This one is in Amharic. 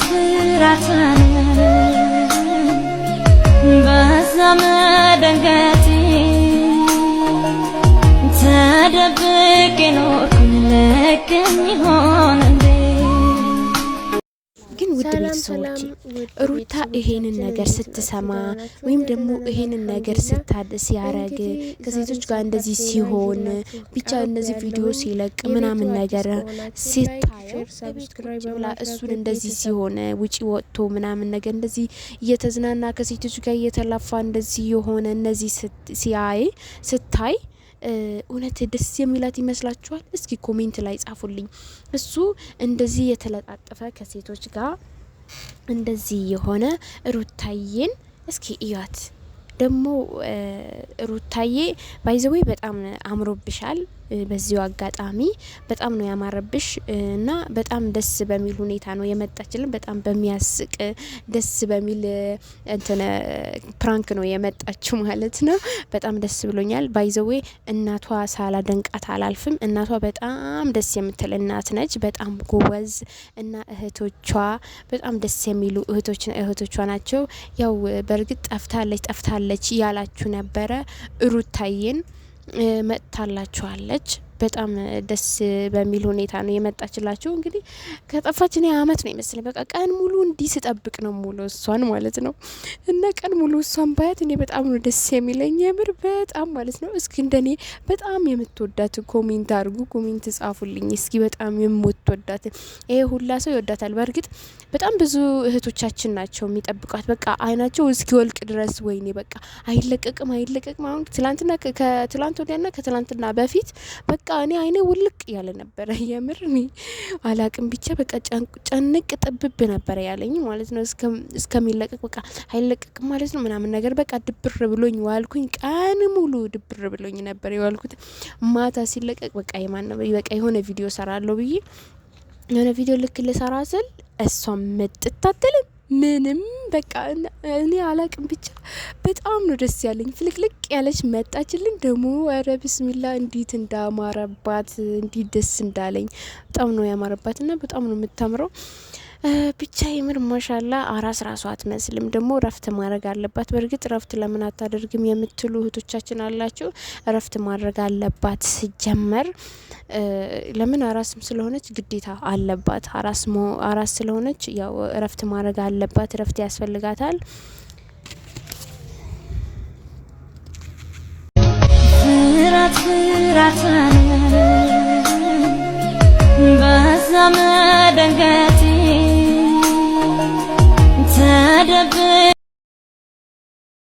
ፍራትን በዘመደንገቴ ተደብቄ ኖርኩኝ ለቀኝ ሆነ ግን ውድ ቤተሰቦቼ ሩታ ይሄንን ነገር ስትሰማ ወይም ደግሞ ይሄንን ነገር ስታድስ ያረግ ከሴቶች ጋር እንደዚህ ሲሆን ብቻ እነዚህ ቪዲዮ ሲለቅ ምናምን ነገር ሲታየው ብላ እሱን እንደዚህ ሲሆን ውጪ ወጥቶ ምናምን ነገር እንደዚህ እየተዝናና ከሴቶች ጋር እየተላፋ እንደዚህ የሆነ እነዚህ ስታይ እውነት ደስ የሚላት ይመስላችኋል? እስኪ ኮሜንት ላይ ጻፉልኝ። እሱ እንደዚህ የተለጣጠፈ ከሴቶች ጋር እንደዚህ የሆነ ሩታዬን እስኪ እያት ደግሞ ሩታዬ ባይዘዌ በጣም አምሮብሻል። በዚሁ አጋጣሚ በጣም ነው ያማረብሽ እና በጣም ደስ በሚል ሁኔታ ነው የመጣችልን። በጣም በሚያስቅ ደስ በሚል እንትን ፕራንክ ነው የመጣችው ማለት ነው። በጣም ደስ ብሎኛል። ባይዘዌ እናቷ ሳላደንቃት አላልፍም። እናቷ በጣም ደስ የምትል እናት ነች። በጣም ጎበዝ እና እህቶቿ በጣም ደስ የሚሉ እህቶቿ ናቸው። ያው በእርግጥ ጠፍታለች ያላችሁ ነበረ። ሩታዬን መጥታላችኋለች። በጣም ደስ በሚል ሁኔታ ነው የመጣችላችሁ። እንግዲህ ከጠፋች እኔ አመት ነው ይመስል በቃ ቀን ሙሉ እንዲህ ስጠብቅ ነው ሙሉ እሷን ማለት ነው። እና ቀን ሙሉ እሷን ባያት እኔ በጣም ነው ደስ የሚለኝ የምር በጣም ማለት ነው። እስኪ እንደኔ በጣም የምትወዳት ኮሜንት አድርጉ፣ ኮሜንት ጻፉልኝ እስኪ በጣም የምትወዳት። ይሄ ሁላ ሰው ይወዳታል። በእርግጥ በጣም ብዙ እህቶቻችን ናቸው የሚጠብቋት በቃ አይናቸው እስኪ ወልቅ ድረስ ወይኔ በቃ አይለቀቅም። አሁን ከትላንት ወዲያና ከትላንትና በፊት በቃ እኔ አይኔ ውልቅ ያለ ነበረ የምር እኔ አላቅም ብቻ በቃ ጨንቅ ጥብብ ነበረ ያለኝ ማለት ነው። እስከሚለቀቅ በቃ አይለቀቅም ማለት ነው ምናምን ነገር በቃ ድብር ብሎኝ ዋልኩኝ። ቀን ሙሉ ድብር ብሎኝ ነበር የዋልኩት። ማታ ሲለቀቅ በቃ የሆነ ቪዲዮ ሰራለሁ ብዬ የሆነ ቪዲዮ ልክ ልሰራ ስል እሷም መጥታተል ምንም በቃ እኔ አላቅም ብቻ በጣም ነው ደስ ያለኝ። ፍልቅልቅ ያለች መጣችልን ደግሞ ኧረ ብስሚላ እንዴት እንዳማረባት እንዴት ደስ እንዳለኝ በጣም ነው ያማረባትና በጣም ነው የምታምረው። ብቻ የምር ማሻላ አራስ ራሷ አትመስልም። ደግሞ ረፍት ማድረግ አለባት። በእርግጥ ረፍት ለምን አታደርግም የምትሉ እህቶቻችን አላችሁ። ረፍት ማድረግ አለባት ሲጀመር ለምን አራስም ስለሆነች ግዴታ አለባት። አራስ ስለሆነች ያው ረፍት ማድረግ አለባት። ረፍት ያስፈልጋታል። ፍራት በዘመደንገቴ ተደብ